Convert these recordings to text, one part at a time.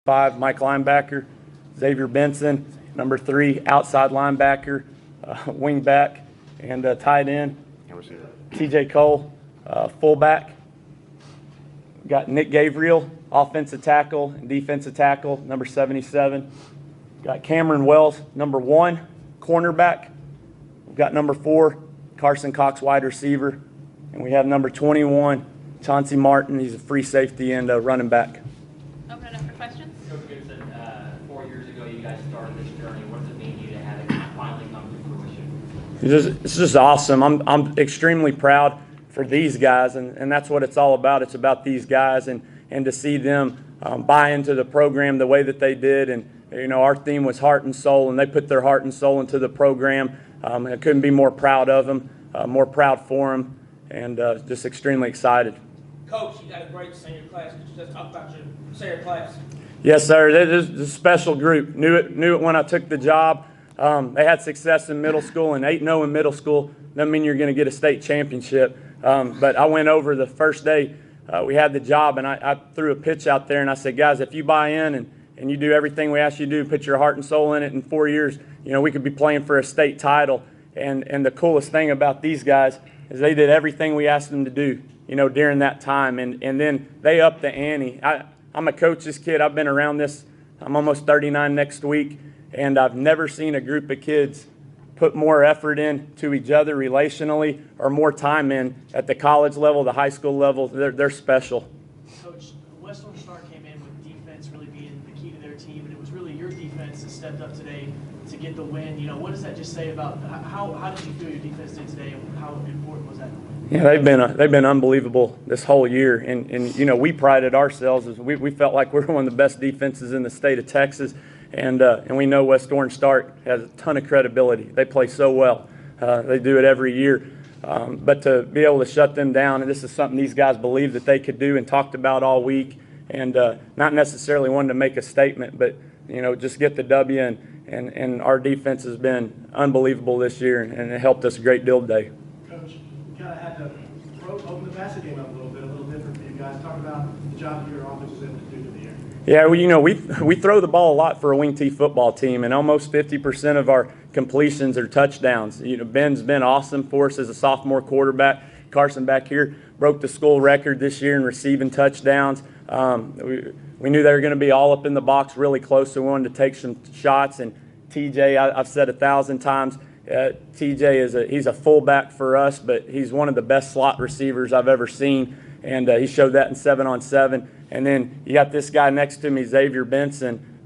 5, Mike linebacker. Xavier Benson, number 3, outside linebacker, wing back, and tight end. TJ Cole, fullback. We've got Nick Gabriel, offensive tackle and defensive tackle, number 77. Got Cameron Wells, number 1, cornerback. We've got number 4, Carson Cox, wide receiver. And we have number 21, Chauncey Martin. He's a free safety and running back. Open it up for questions. Coach Gibson, 4 years ago you guys started this journey. What does it mean to you to have it finally come to fruition? It's just awesome. I'm extremely proud for these guys, and that's what it's all about. It's about these guys and to see them buy into the program the way that they did. And, our theme was heart and soul, and they put their heart and soul into the program. I couldn't be more proud of them, more proud for them, and just extremely excited. Coach, you got a great senior class. Could you just talk about your senior class? Yes, sir. This is a special group. Knew it when I took the job. They had success in middle school, and 8-0 in middle school doesn't mean you're going to get a state championship. But I went over the first day we had the job, and I threw a pitch out there, and I said, guys, if you buy in and you do everything we ask you to do, put your heart and soul in it, in 4 years, we could be playing for a state title. And the coolest thing about these guys is they did everything we asked them to do, during that time. And then they upped the ante. I'm a coach's kid. I've been around this. I'm almost 39 next week, and I've never seen a group of kids put more effort in to each other relationally or more time in at the college level, the high school level. They're special. Coach, Western Star came in with defense really being the key to their team, and it was really your defense that stepped up today to get the win. What does that just say about how did you feel your defense did today, and how important was that? Yeah, they've been unbelievable this whole year, and we prided ourselves as we felt like we were one of the best defenses in the state of Texas, and we know West Orange Stark has a ton of credibility. They play so well, they do it every year, but to be able to shut them down, and this is something these guys believed that they could do and talked about all week, and not necessarily wanting to make a statement, but just get the W, and our defense has been unbelievable this year, and it helped us a great deal today. Coach, you kind of had to open the passing game up a little different for you guys. Talk about the job that your offense was able to do to the air. Yeah, well, we throw the ball a lot for a wing T football team, and almost 50% of our completions are touchdowns. Ben's been awesome for us as a sophomore quarterback. Carson back here broke the school record this year in receiving touchdowns. We knew they were going to be all up in the box really close, so we wanted to take some shots. And TJ, I've said 1,000 times, TJ he's a fullback for us, but he's one of the best slot receivers I've ever seen, and he showed that in 7-on-7. And then you got this guy next to me, Xavier Benson,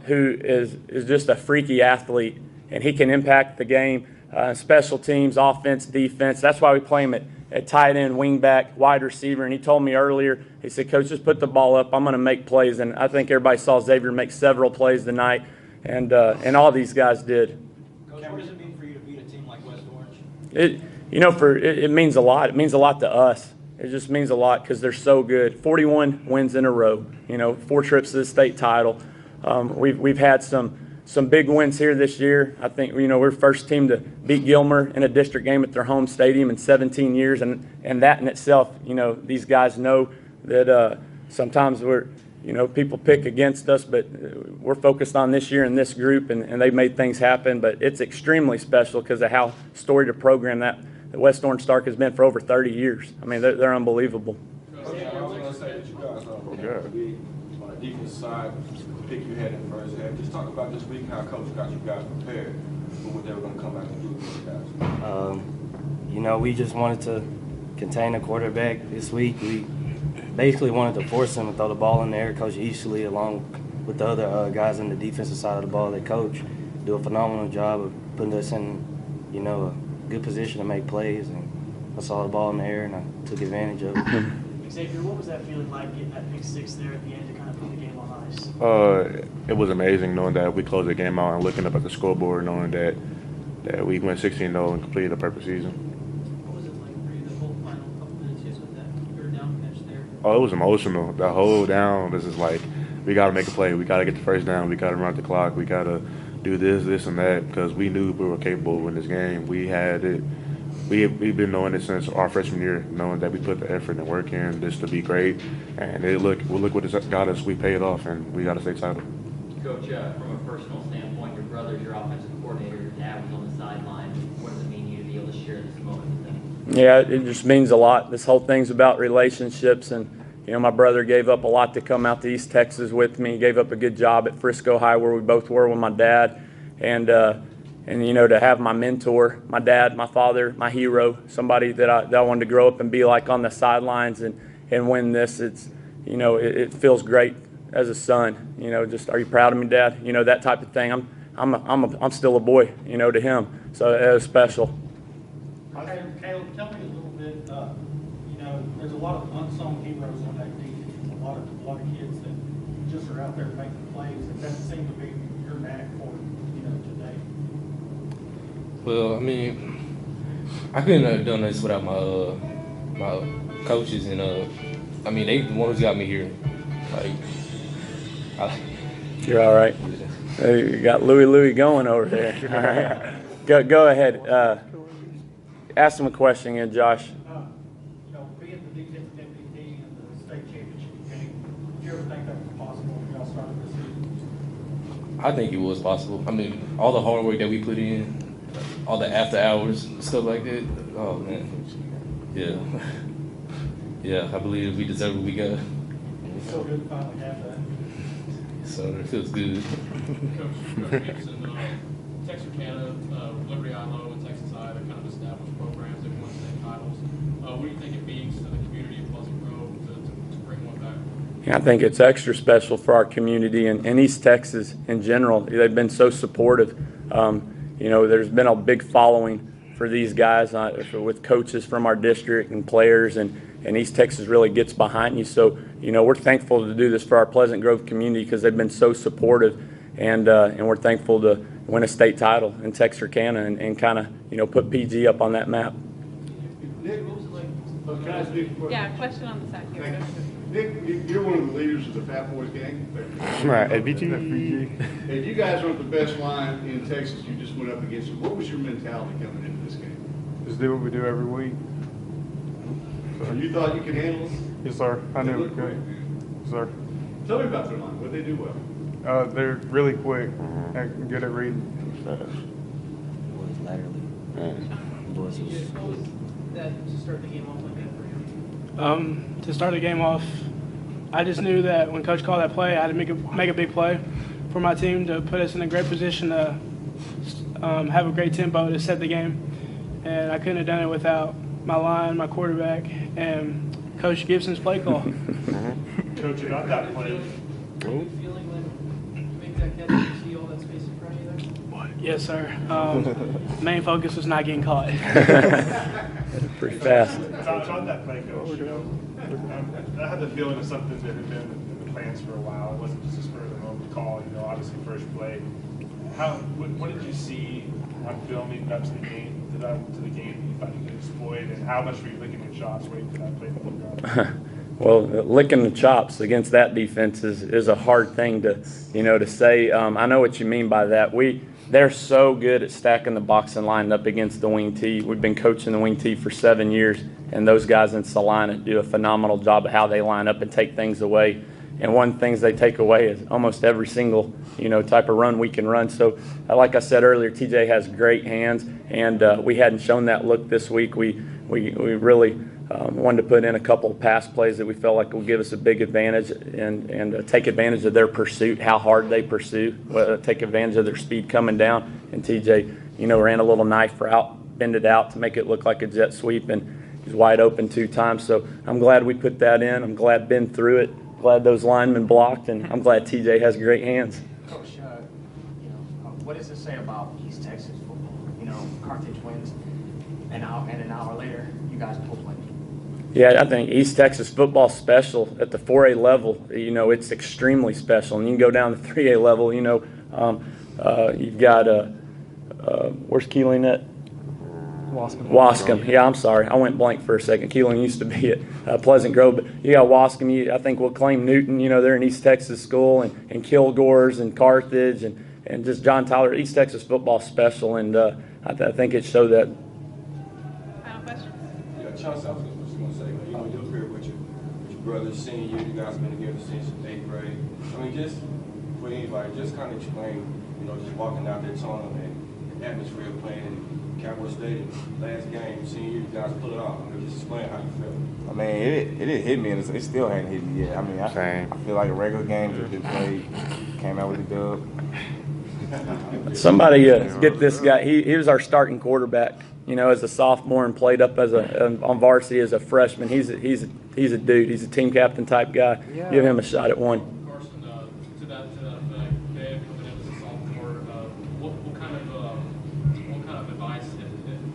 who is just a freaky athlete, and he can impact the game, special teams, offense, defense. That's why we play him at tight end, wing back, wide receiver. And he told me earlier, he said, Coach, just put the ball up. I'm going to make plays. And I think everybody saw Xavier make several plays tonight, and all these guys did. Coach, what does it mean for you to beat a team like West Orange? It means a lot. It means a lot to us. It just means a lot because they're so good. 41 wins in a row. 4 trips to the state title. We've had some big wins here this year. I think we're first team to beat Gilmer in a district game at their home stadium in 17 years, and that in itself, these guys know that sometimes people pick against us, but we're focused on this year and this group, and they've made things happen. But it's extremely special because of how storied a program that West Orange Stark has been for over 30 years. I mean, they're unbelievable. Okay, I was going to say that you guys on the defense side, the pick you had in the first half. Just talk about this week, how Coach got you guys prepared for what they were going to come back and do with you guys. We just wanted to contain the quarterback this week. We basically wanted to force him to throw the ball in the air. Coach Eastley, along with the other guys in the defensive side of the ball, that coach, do a phenomenal job of putting us in, a good position to make plays. And I saw the ball in the air, and I took advantage of it. Xavier, what was that feeling like getting that pick six there at the end to kind of put the game on ice? It was amazing knowing that we closed the game out and looking up at the scoreboard, knowing that we went 16-0 and completed a perfect season. What was it like for you the whole final couple minutes just with that third down finish there? Oh, it was emotional. The whole down, this is like, we got to make a play. We got to get the first down. We got to run out the clock. We got to do this, and that, because we knew we were capable of winning this game. We had it we've been knowing it since our freshman year, knowing that we put the effort and work in just to be great. And look what it's got us. We paid off, and we got a state title. Coach, from a personal standpoint, your brother's your offensive coordinator, your dad was on the sideline. What does it mean to you to be able to share this moment with them? Yeah, it just means a lot. This whole thing's about relationships, and my brother gave up a lot to come out to East Texas with me. He gave up a good job at Frisco High, where we both were with my dad, and to have my mentor, my dad, my father, my hero, somebody that I wanted to grow up and be like on the sidelines and win this. It feels great as a son. Just, are you proud of me, Dad? That type of thing. I'm still a boy, to him. So it was special. Caleb, tell me a little bit. There's a lot of unsung heroes on that defense. A lot of kids that just are out there making plays. It doesn't seem to be your knack for today. Well, I mean, I couldn't have done this without my coaches, and I mean, they the ones who got me here. You're all right. You got Louie going over there. All right. Go ahead. Ask him a question again, Josh. Being the defensive MVP in the state championship game, did you ever think that was possible when y'all started this season? I think it was possible. I mean, all the hard work that we put in, all the after hours, stuff like that. Oh man, yeah, yeah. I believe we deserve what we got. It's so good to finally have that. So it feels good. Coach Gibson, Texarkana, Liberty ILO, and Texas I, they're kind of established programs that won state titles. What do you think it means to the community of Pleasant Grove to bring one back? Yeah, I think it's extra special for our community and East Texas in general. They've been so supportive. There's been a big following for these guys with coaches from our district and players, and East Texas really gets behind you. So, we're thankful to do this for our Pleasant Grove community because they've been so supportive, and we're thankful to win a state title in Texarkana and kind of, put PG up on that map. Nick, what was it like? Can I ask Nick a question? Yeah, question on the side here. Nick, you're one of the leaders of the Fat Boys gang. Right, FBG. If you guys aren't the best line in Texas, you just went up against them. What was your mentality coming into this game? Just do what we do every week. So you thought you could handle it? Yes, sir. I knew we could. Yes, sir. Tell me about their line. What they do well? They're really quick and good at reading. Boys laterally. Boys What was that to start the game off like that for you? To start the game off, I just knew that when Coach called that play, I had to make a big play for my team to put us in a great position to have a great tempo to set the game. And I couldn't have done it without my line, my quarterback, and Coach Gibson's play call. Coach, about that play. Good feeling when you make that catch and you see all that space in front of you there? Yes, sir. Main focus was not getting caught. Pretty fast. On that play, Coach, I had the feeling of something that had been in the plans for a while. It wasn't just a spur of the moment call, obviously first play. What did you see on film leading up to the game that you thought you could exploit, and how much were you licking your chops waiting for that play to look up? Well, licking the chops against that defense is a hard thing to say. I know what you mean by that. They're so good at stacking the box and lining up against the wing tee. We've been coaching the wing tee for 7 years, and those guys in Salina do a phenomenal job of how they line up and take things away. And one of the things they take away is almost every single type of run we can run. So, like I said earlier, TJ has great hands, and we hadn't shown that look this week. We really wanted to put in a couple of pass plays that we felt like would give us a big advantage and take advantage of their pursuit, how hard they pursue, take advantage of their speed coming down. And TJ, ran a little knife route, bend it out to make it look like a jet sweep, and he's wide open 2 times. So I'm glad we put that in. I'm glad Ben threw it. Glad those linemen blocked, and I'm glad TJ has great hands. Coach, what does it say about East Texas football? Carthage wins, and an hour later, you guys both win. Yeah, I think East Texas football special at the 4A level. It's extremely special, and you can go down to 3A level. You've got where's Keeling at? Wascom. Yeah, I'm sorry. I went blank for a second. Keeling used to be at Pleasant Grove, but you got Wascom. I think we'll claim Newton. They're an East Texas school, and Kilgore's and Carthage and just John Tyler. East Texas football special, and I think it showed that. Chauncey, I was just going to say, you know, your career with your brothers, senior year, you guys have been together since 8th grade. I mean, just for anybody, just kind of explain, you know, just walking out there tournament, the atmosphere of playing in Cowboy Stadium, last game, senior year, you guys pull it off. I mean, just explain how you feel. I mean, it didn't hit me, and it still hadn't hit me yet. I mean, I feel like a regular game just been played, came out with the dub. Somebody get this guy. He was our starting quarterback, you know, as a sophomore and played up as on varsity as a freshman. He's a dude. He's a team captain type guy. Yeah. Give him a shot at one. Carson, to that effect, Dave coming in as a sophomore, what kind of advice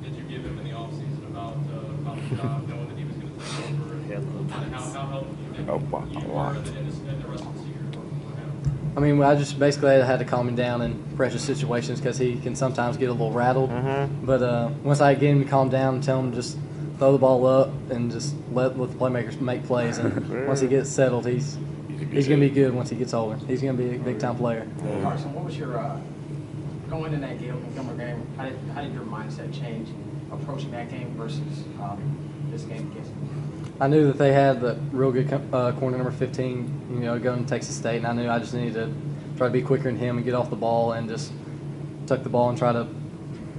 did you give him in the offseason about the job, knowing that he was going to take over, and how helpful you think you were in the rest of the year for him? I mean, I just basically had to calm him down in pressure situations because he can sometimes get a little rattled. But once I get him to calm down and tell him just throw the ball up and just let the playmakers make plays, and once he gets settled, he's going to be good once he gets older. He's going to be a big-time player. Carson, what was your going in that Montgomery game? How did your mindset change approaching that game versus this game against? I knew that they had the real good corner number 15, you know, going to Texas State, and I knew I just needed to try to be quicker than him and get off the ball and just tuck the ball and try to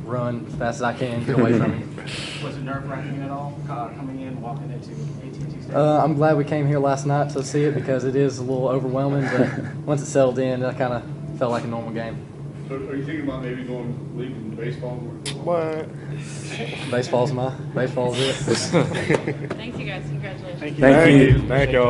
run as fast as I can, get away from him. Was it nerve-wracking at all coming in, walking into AT&T Stadium? I'm glad we came here last night to see it because it is a little overwhelming, but once it settled in, I kind of felt like a normal game. So are you thinking about maybe going leaving baseball? What? Baseball's it. Thanks, you guys. Congratulations. Thank you. Thank you all.